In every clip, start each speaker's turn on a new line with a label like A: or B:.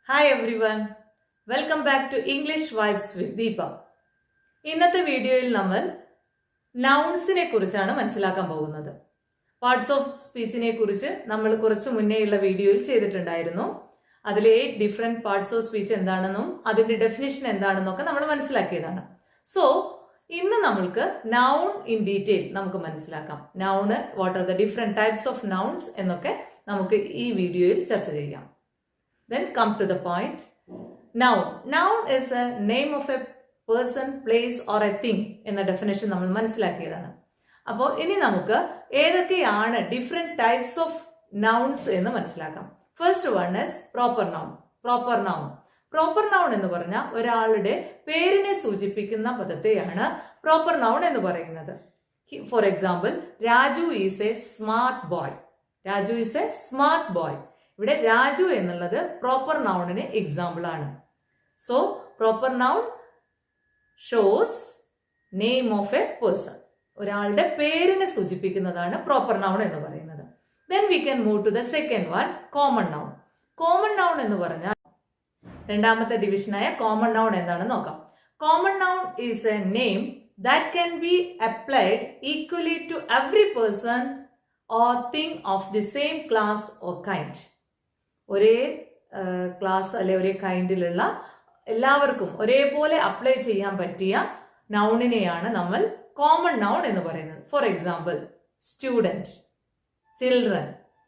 A: Hi everyone, welcome back to English Vibes with Deepa. ഇന്നത്തെ വീഡിയോയിൽ നമ്മൾ നൗൺസിനെ കുറിച്ചാണ് മനസ്സിലാക്കാൻ പോകുന്നത്. പാർട്സ് ഓഫ് സ്പീച്ചിനെ കുറിച്ച് നമ്മൾ കുറച്ച് മുന്നേയുള്ള വീഡിയോയിൽ ചെയ്തിട്ടുണ്ടായിരുന്നു. അതിലെ 8 ഡിഫറെന്റ് പാർട്സ് ഓഫ് സ്പീച്ച് എന്താണെന്നും അതിന്റെ ഡെഫിനിഷൻ എന്താണെന്നൊക്കെ നമ്മൾ മനസ്സിലാക്കിയതാണ്. സോ ഇന്ന് നമ്മൾക്ക് നൗൺ ഇൻ ഡീറ്റെയിൽ നമുക്ക് മനസ്സിലാക്കാം. Noun, what are the different types of nouns എന്നൊക്കെ നമുക്ക് ഈ വീഡിയോയിൽ ചർച്ച ചെയ്യാം. Then come to the point. Noun. Noun is a name of a person, place or a thing എന്ന ഡെഫിനേഷൻ നമ്മൾ മനസ്സിലാക്കിയതാണ്. അപ്പോൾ ഇനി നമുക്ക് ഏതൊക്കെയാണ് ഡിഫറെന്റ് ടൈപ്സ് ഓഫ് നൗൺസ് എന്ന് മനസ്സിലാക്കാം. First one is proper noun. Proper noun. Proper noun എന്ന് പറഞ്ഞാൽ ഒരാളുടെ പേരിനെ സൂചിപ്പിക്കുന്ന പദത്തെയാണ് പ്രോപ്പർ നൗൺ എന്ന് പറയുന്നത്. For example, Raju is a smart boy. Raju is a smart boy. ഇവിടെ രാജു എന്നുള്ളത് പ്രോപ്പർ നൗണിന് എക്സാമ്പിൾ ആണ്. So proper noun shows name of a person. ഒരാളുടെ പേരിനെ സൂചിപ്പിക്കുന്നതാണ് പ്രോപ്പർ നൗൺ എന്ന് പറയുന്നത്. Then we can move to the second one, common noun. Common noun എന്ന് പറഞ്ഞാൽ രണ്ടാമത്തെ ഡിവിഷനായ കോമൺ നൗൺ എന്താണെന്ന് നോക്കാം. Common noun is a name that can be applied equally to every person or thing of the same class or kind. ഒരേ class അല്ലെ ഒരേ കൈൻഡിലുള്ള എല്ലാവർക്കും ഒരേപോലെ അപ്ലൈ ചെയ്യാൻ പറ്റിയ നൗണിനെയാണ് നമ്മൾ കോമൺ നൗൺ എന്ന് പറയുന്നത്. ഫോർ എക്സാമ്പിൾ, സ്റ്റുഡൻറ്, ചിൽഡ്രൻ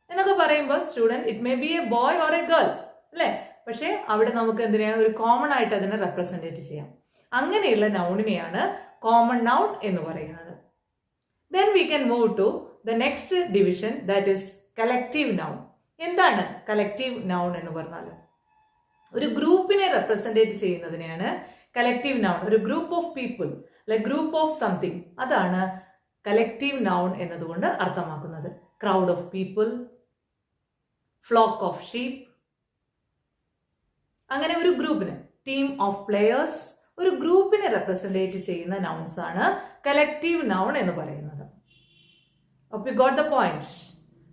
A: എന്നൊക്കെ പറയുമ്പോൾ student it may be A boy or A girl അല്ലെ, പക്ഷെ അവിടെ നമുക്ക് എന്തിനാണ് ഒരു കോമൺ ആയിട്ട് അതിനെ റെപ്രസെന്റേറ്റ് ചെയ്യാം. അങ്ങനെയുള്ള നൗണിനെയാണ് കോമൺ നൗൺ എന്ന് പറയുന്നത്. Then we can move to the next division, that is collective noun. എന്താണ് കളക്റ്റീവ് നൗൺ എന്ന് പറഞ്ഞാൽ? ഒരു ഗ്രൂപ്പിനെ റെപ്രസെന്റേറ്റ് ചെയ്യുന്നതിനെയാണ് കളക്റ്റീവ് നൗൺ. ഒരു ഗ്രൂപ്പ് ഓഫ് പീപ്പിൾ അല്ലെ ഗ്രൂപ്പ് ഓഫ് സംതിങ്, അതാണ് കളക്റ്റീവ് നൗൺ എന്നതുകൊണ്ട് അർത്ഥമാക്കുന്നത്. Crowd of people, flock of sheep, അങ്ങനെ ഒരു ഗ്രൂപ്പിന്, ടീം ഓഫ് പ്ലേയേഴ്സ്, ഒരു ഗ്രൂപ്പിനെ റെപ്രസെന്റേറ്റ് ചെയ്യുന്ന നൗൺസ് ആണ് കളക്റ്റീവ് നൗൺ എന്ന് പറയുന്നത്. Hope you got the point.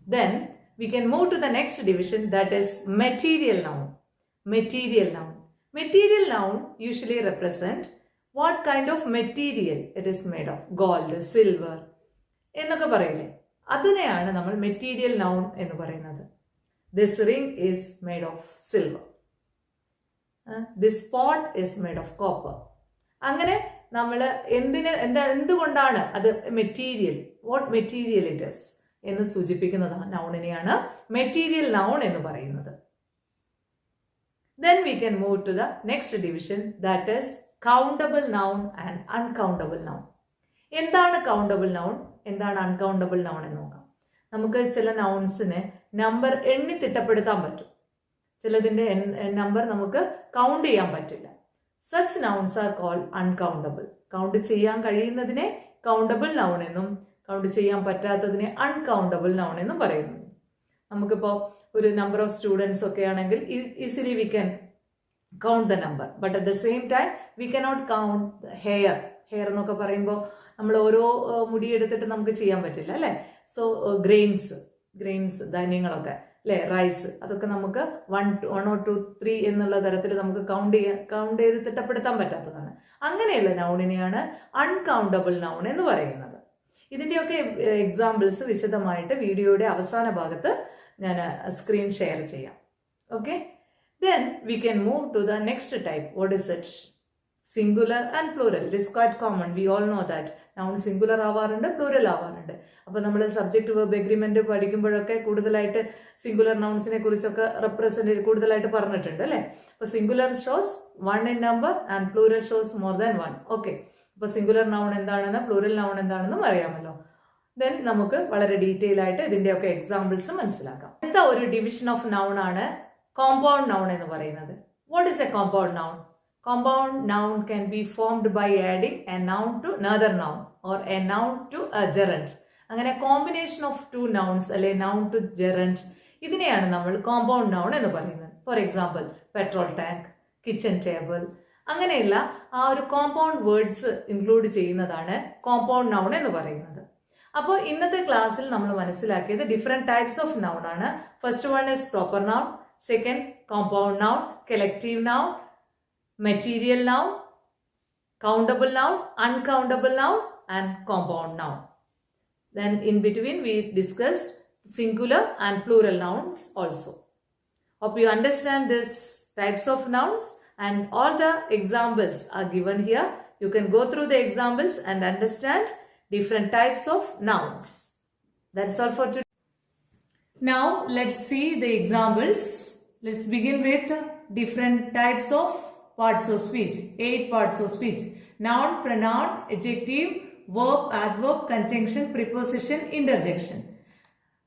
A: Then we can move to the next division, that is material noun. Material noun. Material noun usually represent what kind of material it is made of. Gold, silver എന്നൊക്കെ പറയില്ലേ, അതിനെയാണ് നമ്മൾ material noun എന്ന് പറയുന്നത്. This ring is made of silver. This pot is made of copper. അങ്ങനെ നമ്മൾ എന്തുകൊണ്ടാണ് അത് material, what material it is എന്ന് സൂചിപ്പിക്കുന്നതാണ് നൗണിനെയാണ് മെറ്റീരിയൽ നൗൺ എന്ന് പറയുന്നത്. Then we can move to the next division, that is countable noun and uncountable noun. എന്താണ് കൗണ്ടബിൾ നൗൺ, എന്താണ് അൺകൗണ്ടബിൾ നൗൺ എന്ന് നോക്കാം. നമുക്ക് ചില നൗൺസിന് നമ്പർ എണ്ണി തിട്ടപ്പെടുത്താൻ പറ്റും, ചിലതിന്റെ നമ്പർ നമുക്ക് കൗണ്ട് ചെയ്യാൻ പറ്റില്ല. Such nouns are called uncountable. Count ചെയ്യാൻ കഴിയുന്നതിനെ കൗണ്ടബിൾ നൗൺ എന്നും കൗണ്ട് ചെയ്യാൻ പറ്റാത്തതിനെ അൺകൗണ്ടബിൾ നൗൺ എന്നും പറയുന്നു. നമുക്കിപ്പോൾ ഒരു നമ്പർ ഓഫ് സ്റ്റുഡൻസ് ഒക്കെ ആണെങ്കിൽ easily we can count the number, but at the same time we cannot count hair. Hair എന്നൊക്കെ പറയുമ്പോൾ നമ്മൾ ഓരോ മുടിയെടുത്തിട്ട് നമുക്ക് ചെയ്യാൻ പറ്റില്ല അല്ലെ. സോ ഗ്രെയിൻസ് ധാന്യങ്ങളൊക്കെ അല്ലെ, റൈസ്, അതൊക്കെ നമുക്ക് 1 or 2 3 എന്നുള്ള തരത്തിൽ നമുക്ക് കൗണ്ട് ചെയ്ത് തിട്ടപ്പെടുത്താൻ പറ്റാത്തതാണ്. അങ്ങനെയുള്ള നൗണിനെയാണ് അൺകൗണ്ടബിൾ നൗൺ എന്ന് പറയുന്നത്. ഇതിന്റെയൊക്കെ എക്സാമ്പിൾസ് വിശദമായിട്ട് വീഡിയോയുടെ അവസാന ഭാഗത്ത് ഞാൻ സ്ക്രീൻ ഷെയർ ചെയ്യാം. Okay, then we can move to the next type. What is it? Singular and plural. It is quite common, we all know that. Noun singular ആവാറുണ്ട്, പ്ലൂറൽ ആവാറുണ്ട്. അപ്പൊ നമ്മൾ സബ്ജക്ട് വെർബ് എഗ്രിമെന്റ് പഠിക്കുമ്പോഴൊക്കെ കൂടുതലായിട്ട് singular നൗൺസിനെ കുറിച്ചൊക്കെ represent കൂടുതലായിട്ട് പറഞ്ഞിട്ടുണ്ട് അല്ലെ. അപ്പൊ singular shows 1 in number and plural shows more than 1. Okay, അപ്പൊ സിംഗുലർ നൗൺ എന്താണെന്ന് പ്ലൂറൽ നൗൺ എന്താണെന്നും അറിയാമല്ലോ. ദെൻ നമുക്ക് വളരെ ഡീറ്റെയിൽ ആയിട്ട് ഇതിന്റെയൊക്കെ എക്സാമ്പിൾസ് മനസ്സിലാക്കാം. അടുത്ത ഒരു ഡിവിഷൻ ഓഫ് നൗൺ ആണ് കോമ്പൗണ്ട് നൗൺ എന്ന് പറയുന്നത്. What is A compound noun? Compound noun can be formed by adding a noun to another noun or a noun to a gerund. അങ്ങനെ കോമ്പിനേഷൻ ഓഫ് 2 nouns അല്ലെ noun to gerund, ഇതിനെയാണ് നമ്മൾ compound noun എന്ന് പറയുന്നത്. For example, petrol tank, kitchen table, അങ്ങനെയുള്ള ആ ഒരു compound words include ചെയ്യുന്നതാണ് കോമ്പൗണ്ട് നൗൺ എന്ന് പറയുന്നത്. അപ്പോൾ ഇന്നത്തെ ക്ലാസ്സിൽ നമ്മൾ മനസ്സിലാക്കിയത് ഡിഫറെന്റ് ടൈപ്സ് ഓഫ് നൗൺ ആണ്. First one is proper noun, Second, compound noun, collective noun, material noun, countable noun, uncountable noun, and compound noun. Then in between we discussed singular and plural nouns also. Hope you understand this types of nouns, and all the examples are given here. You can go through the examples and understand different types of nouns. That's all for today. Now let's see the examples. Let's begin with different types of parts of speech. 8 parts of speech. Noun, pronoun, adjective, verb, adverb, conjunction, preposition, interjection.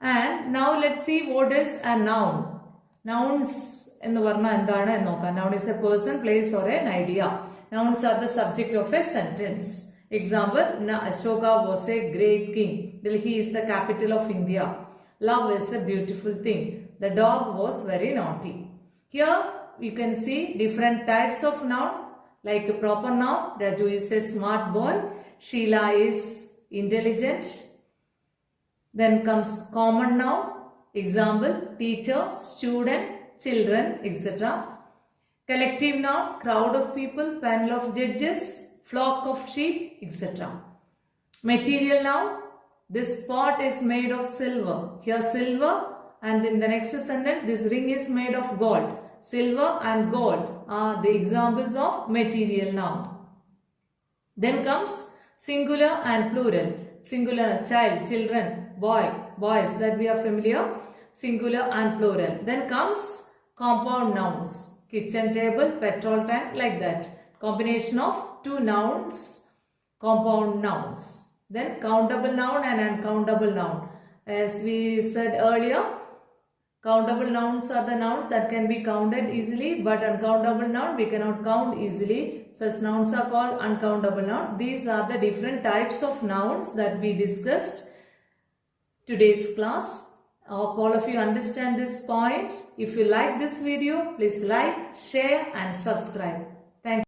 A: And now let's see what is a noun. Nouns in the varna endana noka. Noun is a person, place, or an idea. Nouns are the subject of a sentence. Example, Ashoka was a great king. Delhi is the capital of India. Love is a beautiful thing. The dog was very naughty. Here you can see different types of nouns, like a proper noun. Raju is a smart boy. Sheila is intelligent. Then comes common noun. Example, teacher, student, children, etc. Collective noun, crowd of people, panel of judges, flock of sheep, etc. Material noun, this pot is made of silver. Here silver, and in the next sentence, this ring is made of gold. Silver and gold are the examples of material noun. Then comes singular and plural. Singular, child, children, boy, boys, that we are familiar. Singular and plural. Then comes compound nouns. Kitchen table, petrol tank, like that. Combination of two nouns, compound nouns. Then countable noun and uncountable noun. As we said earlier, countable nouns are the nouns that can be counted easily, but uncountable noun we cannot count easily. Such nouns are called uncountable noun. These are the different types of nouns that we discussed today's class. I hope all of you understand this point. If you like this video, please like, share and subscribe. Thank you.